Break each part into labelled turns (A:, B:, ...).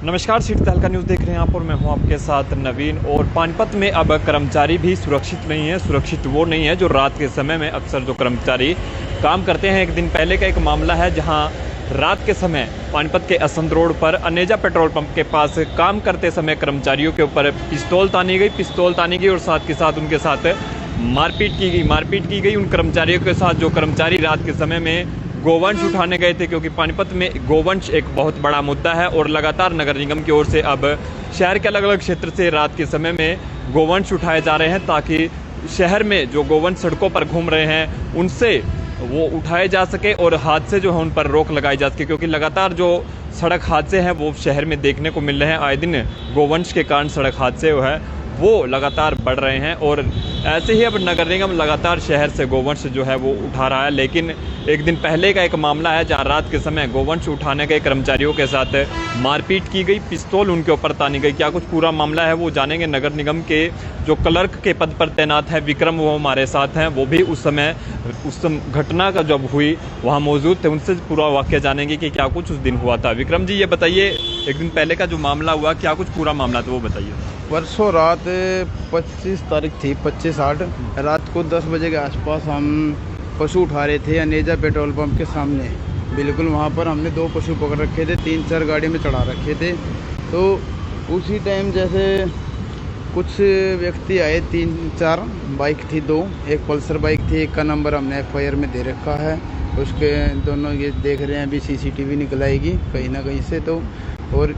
A: नमस्कार, सिटी तहलका न्यूज़ देख रहे हैं आप और मैं हूं आपके साथ नवीन। और पानीपत में अब कर्मचारी भी सुरक्षित नहीं है। सुरक्षित वो नहीं है जो रात के समय में अक्सर जो कर्मचारी काम करते हैं। एक दिन पहले का एक मामला है जहां रात के समय पानीपत के असंध रोड पर अनेजा पेट्रोल पंप के पास काम करते समय कर्मचारियों के ऊपर पिस्तौल तानी गई और साथ के साथ उनके साथ मारपीट की गई उन कर्मचारियों के साथ जो कर्मचारी रात के समय में गोवंश उठाने गए थे, क्योंकि पानीपत में गोवंश एक बहुत बड़ा मुद्दा है और लगातार नगर निगम की ओर से अब शहर के अलग अलग क्षेत्र से रात के समय में गोवंश उठाए जा रहे हैं ताकि शहर में जो गोवंश सड़कों पर घूम रहे हैं उनसे वो उठाए जा सके और हादसे जो है उन पर रोक लगाई जा सके, क्योंकि लगातार जो सड़क हादसे हैं वो शहर में देखने को मिल रहे हैं। आए दिन गोवंश के कारण सड़क हादसे जो है वो लगातार बढ़ रहे हैं और ऐसे ही अब नगर निगम लगातार शहर से गोवंश जो है वो उठा रहा है। लेकिन एक दिन पहले का एक मामला है जहां रात के समय गोवंश उठाने गए कर्मचारियों के साथ मारपीट की गई, पिस्तौल उनके ऊपर तानी गई। क्या कुछ पूरा मामला है वो जानेंगे। नगर निगम के जो क्लर्क के पद पर तैनात है विक्रम, वो हमारे साथ हैं। वो भी उस घटना का जब हुई वहाँ मौजूद थे। उनसे पूरा वाक़या जानेंगे कि क्या कुछ उस दिन हुआ था। विक्रम जी, ये बताइए, एक दिन पहले का जो मामला हुआ क्या कुछ पूरा मामला था वो बताइए।
B: परसों रात 25 तारीख थी, 25/8 रात को 10 बजे के आसपास हम पशु उठा रहे थे अनेजा पेट्रोल पंप के सामने। बिल्कुल वहाँ पर हमने 2 पशु पकड़ रखे थे, 3-4 गाड़ी में चढ़ा रखे थे। तो उसी टाइम जैसे कुछ व्यक्ति आए, 3-4 बाइक थी, 2, एक पल्सर बाइक थी, एक का नंबर हमने FIR में दे रखा है। उसके दोनों ये देख रहे हैं, अभी CCTV निकल आएगी कहीं ना कहीं से। तो और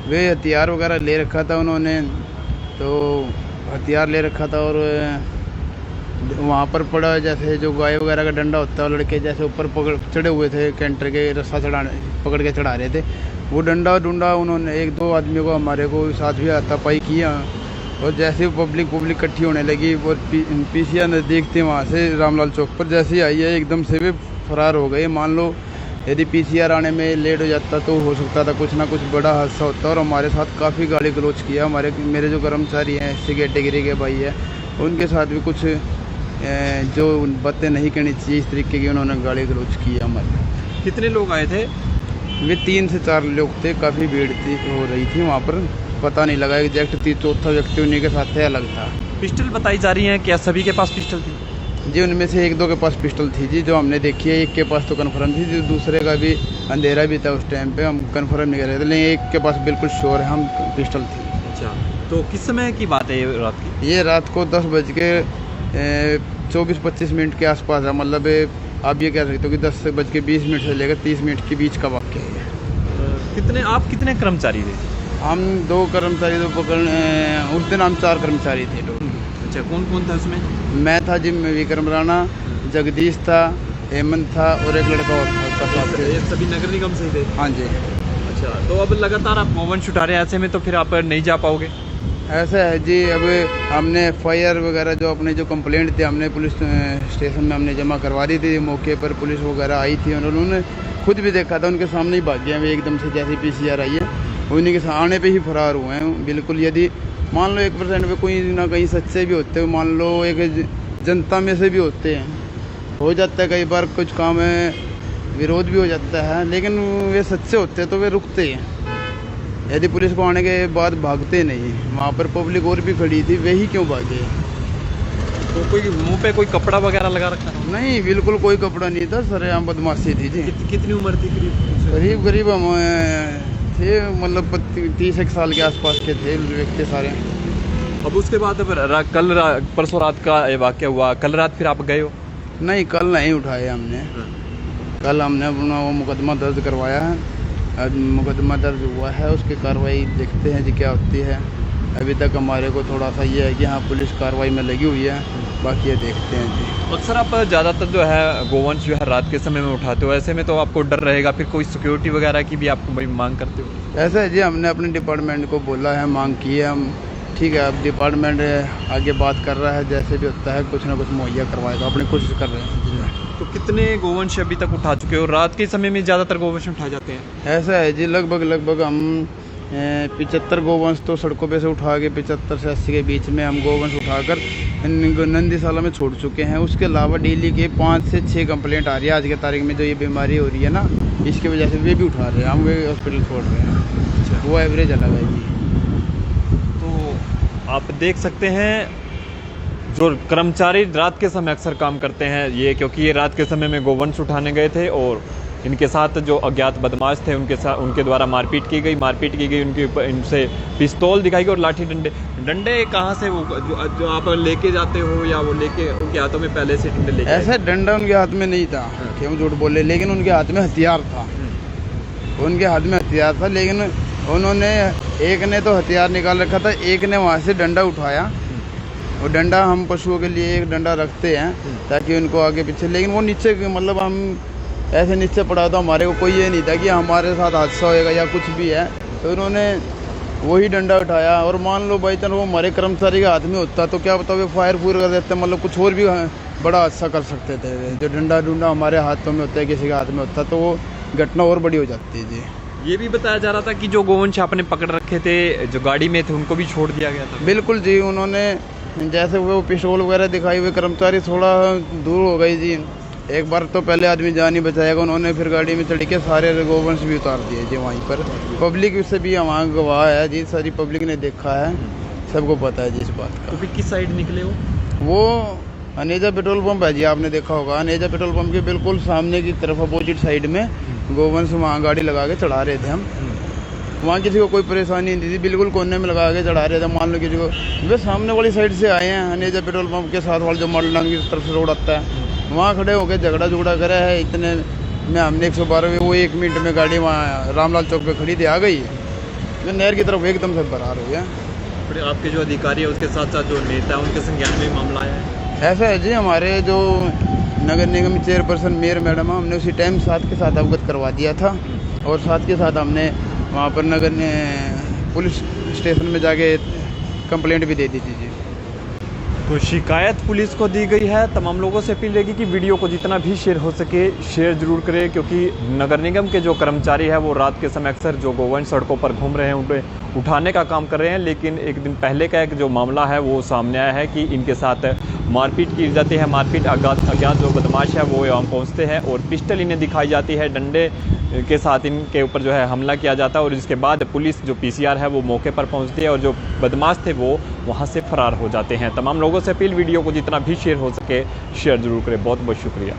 B: वे हथियार वगैरह ले रखा था उन्होंने, तो हथियार ले रखा था और वहाँ पर पड़ा जैसे जो गाय वगैरह का डंडा होता है, लड़के जैसे ऊपर पकड़ चढ़े हुए थे, कैंटर के रस्सा पकड़ के चढ़ा रहे थे। वो डंडा उन्होंने 1-2 आदमियों को हमारे को साथ भी हाथापाई किया। और जैसे पब्लिक इकट्ठी होने लगी और PCR नज़दीक थी, वहाँ से रामलाल चौक पर जैसे ही आई है एकदम से वे फरार हो गए। मान लो यदि PCR आने में लेट हो जाता तो हो सकता था कुछ ना कुछ बड़ा हादसा होता। और हमारे साथ काफ़ी गाली गलौज किया। मेरे जो कर्मचारी हैं SC कैटेगरी के भाई है, उनके साथ भी कुछ जो बातें नहीं करनी चाहिए इस तरीके की उन्होंने गाली गलौज किया हमारे।
A: कितने लोग आए थे?
B: वे 3 से 4 लोग थे। काफ़ी भीड़ हो रही थी वहाँ पर, पता नहीं लगा एग्जैक्ट। चौथा व्यक्ति उन्हीं के साथ अलग था।
A: पिस्टल बताई जा रही है, क्या सभी के पास पिस्टल थी?
B: जी, उनमें से 1-2 के पास पिस्टल थी जी, जो हमने देखी है। एक के पास तो कन्फर्म थी, जो दूसरे का भी अंधेरा भी था उस टाइम पे, हम कन्फर्म नहीं कर रहे थे, लेकिन एक के पास बिल्कुल श्योर है हम पिस्टल थी।
A: अच्छा, तो किस समय की बात है ये रात की?
B: ये रात को 10 बज के 24-25 मिनट के आसपास है। मतलब आप ये कह सकते हो कि 10 बज के 20 मिनट से लेकर 30 मिनट के बीच का वाक़या है।
A: आप कितने कर्मचारी थे?
B: हम 2 कर्मचारी तो उस दिन हम 4 कर्मचारी थे लोग।
A: अच्छा, कौन कौन था उसमें?
B: मैं था जी, विक्रम राणा, जगदीश था, हेमंत था और एक लड़का और था।
A: ये सभी नगर निगम से ही थे?
B: हाँ जी।
A: अच्छा, तो अब लगातार आप गोवंश उठा रहे हैं, ऐसे में तो फिर आप नहीं जा पाओगे?
B: ऐसा है जी, अब हमने FIR वगैरह जो अपने जो कंप्लेंट थे हमने पुलिस स्टेशन में हमने जमा करवा दी थी। मौके पर पुलिस वगैरह आई थी और उन्होंने खुद भी देखा था, उनके सामने ही भाग गए वे एकदम से। जैसे PCR आई है उन्हीं के आने पे ही फरार हुए हैं। बिल्कुल, यदि मान लो 1% पे कोई ना कहीं सच्चे भी होते हैं, मान लो एक जनता में से भी होते हैं, हो जाता है कई बार कुछ काम है, विरोध भी हो जाता है, लेकिन वे सच्चे होते हैं तो वे रुकते हैं। यदि पुलिस को आने के बाद भागते नहीं, वहाँ पर पब्लिक और भी खड़ी थी, वे ही क्यों भागे?
A: तो कोई मुंह पे कोई कपड़ा वगैरह लगा रखा था?
B: नहीं, बिल्कुल कोई कपड़ा नहीं था सर, यहाँ बदमाशी थी जी।
A: कितनी उम्र थी
B: करीब हम थे, मतलब 30 साल के आसपास के थे व्यक्ति सारे।
A: अब उसके बाद परसों रात का ये वाक़या हुआ, कल रात फिर आप गए हो?
B: नहीं, कल नहीं उठाए हमने। कल हमने अपना वो मुकदमा दर्ज करवाया है। मुकदमा दर्ज हुआ है, उसकी कार्रवाई देखते हैं जी क्या होती है। अभी तक हमारे को थोड़ा सा ये है कि हाँ पुलिस कार्रवाई में लगी हुई है, बाकी ये देखते हैं जी।
A: अक्सर आप ज़्यादातर जो है गोवंश जो है रात के समय में उठाते हो, ऐसे में तो आपको डर रहेगा, फिर कोई सिक्योरिटी वगैरह की भी आपको बड़ी मांग करते हो?
B: ऐसा है जी, हमने अपने डिपार्टमेंट को बोला है, मांग की है हम। ठीक है, अब डिपार्टमेंट आगे बात कर रहा है, जैसे भी होता है कुछ ना कुछ मुहैया करवाएगा, अपनी कोशिश कर रहे हैं।
A: तो कितने गोवंश अभी तक उठा चुके हो? रात के समय में ज़्यादातर गोवंश उठाए जाते हैं?
B: ऐसा है जी, लगभग हम 75 गोवंश तो सड़कों पे से उठा के 75 से 80 के बीच में हम गोवंश उठाकर नंदीशाला में छोड़ चुके हैं। उसके अलावा डेली के 5 से 6 कंप्लेंट आ रही है। आज की तारीख में जो ये बीमारी हो रही है ना, इसकी वजह से वे भी उठा रहे हैं, हम वे हॉस्पिटल छोड़ रहे हैं। वो एवरेज अलग है जी।
A: तो आप देख सकते हैं जो कर्मचारी रात के समय अक्सर काम करते हैं ये, क्योंकि ये रात के समय में गोवंश उठाने गए थे और इनके साथ जो अज्ञात बदमाश थे उनके द्वारा मारपीट की गई, इनसे पिस्तौल दिखाई गई और लाठी डंडे कहाँ से वो जो आप लेके जाते हो या वो लेके उनके हाथों में पहले से डंडे लेके?
B: ऐसा डंडा उनके हाथ में नहीं था कि हम झूठ बोले, लेकिन उनके हाथ में हथियार था। उनके हाथ में हथियार था, लेकिन उन्होंने एक ने तो हथियार निकाल रखा था, एक ने वहाँ से डंडा उठाया। वो डंडा हम पशुओं के लिए एक डंडा रखते हैं ताकि उनको आगे पीछे, लेकिन वो नीचे मतलब हम ऐसे नीचे पड़ा था, हमारे को कोई ये नहीं था कि हमारे साथ हादसा होएगा या कुछ भी है। तो उन्होंने वही डंडा उठाया और मान लो बाई चांस वो हमारे कर्मचारी के हाथ में होता तो क्या पता वो फायर फूर कर देते, मतलब कुछ और भी बड़ा हादसा कर सकते थे। जो डंडा हमारे हाथों में होता है, किसी के हाथ में होता तो वो घटना और बड़ी हो जाती है जी।
A: ये भी बताया जा रहा था कि जो गोवंश आपने पकड़ रखे थे जो गाड़ी में थे उनको भी छोड़ दिया गया था?
B: बिल्कुल जी, उन्होंने जैसे वो पिस्तौल वगैरह दिखाई हुए कर्मचारी थोड़ा दूर हो गई जी। एक बार तो पहले आदमी जान ही बचाएगा, उन्होंने फिर गाड़ी में चढ़ के सारे गोवंश भी उतार दिए जी वहीं पर। पब्लिक से भी वहाँ गवाह है जी, सारी पब्लिक ने देखा है, सबको पता है जी इस बात का।
A: तो फिर किस साइड निकले
B: वो अनेजा पेट्रोल पंप है जी, आपने देखा होगा। अनेजा पेट्रोल पंप के बिल्कुल सामने की तरफ अपोजिट साइड में गोवंश वहाँ गाड़ी लगा के चढ़ा रहे थे हम। वहाँ किसी को कोई परेशानी नहीं थी, बिल्कुल कोने में लगा के चढ़ा रहे थे। मान लो किसी को वे सामने वाली साइड से आए हैं, अनेजा पेट्रोल पंप के साथ वाला जो मॉडल टाउन की तरफ से रोड आता है, वहाँ खड़े होकर झगड़ा करा है। इतने में हमने 112 में वो 1 मिनट में गाड़ी वहाँ रामलाल चौक पे खड़ी थी, आ गई जो नहर की तरफ एकदम से फरार हो गया।
A: फिर आपके जो अधिकारी है उसके साथ साथ जो नेता है उनके संज्ञान में मामला आया है?
B: ऐसा है जी, हमारे जो नगर निगम चेयरपर्सन मेयर मैडम, हमने उसी टाइम साथ के साथ अवगत करवा दिया था और साथ के साथ हमने वहाँ पर नगर पुलिस स्टेशन में जाके कंप्लेंट भी दे दी थी जी।
A: तो शिकायत पुलिस को दी गई है। तमाम लोगों से अपील रहेगी कि वीडियो को जितना भी शेयर हो सके शेयर जरूर करें, क्योंकि नगर निगम के जो कर्मचारी है वो रात के समय अक्सर जो गोवंश सड़कों पर घूम रहे हैं उन्हें उठाने का काम कर रहे हैं। लेकिन एक दिन पहले का एक जो मामला है वो सामने आया है कि इनके साथ मारपीट की जाती है। मारपीट अज्ञात जो बदमाश है वो यहाँ पहुँचते हैं और पिस्टल इन्हें दिखाई जाती है, डंडे के साथ इनके ऊपर जो है हमला किया जाता है और इसके बाद पुलिस जो पीसीआर है वो मौके पर पहुंचती है और जो बदमाश थे वो वहां से फरार हो जाते हैं। तमाम लोगों से अपील, वीडियो को जितना भी शेयर हो सके शेयर जरूर करें। बहुत बहुत शुक्रिया।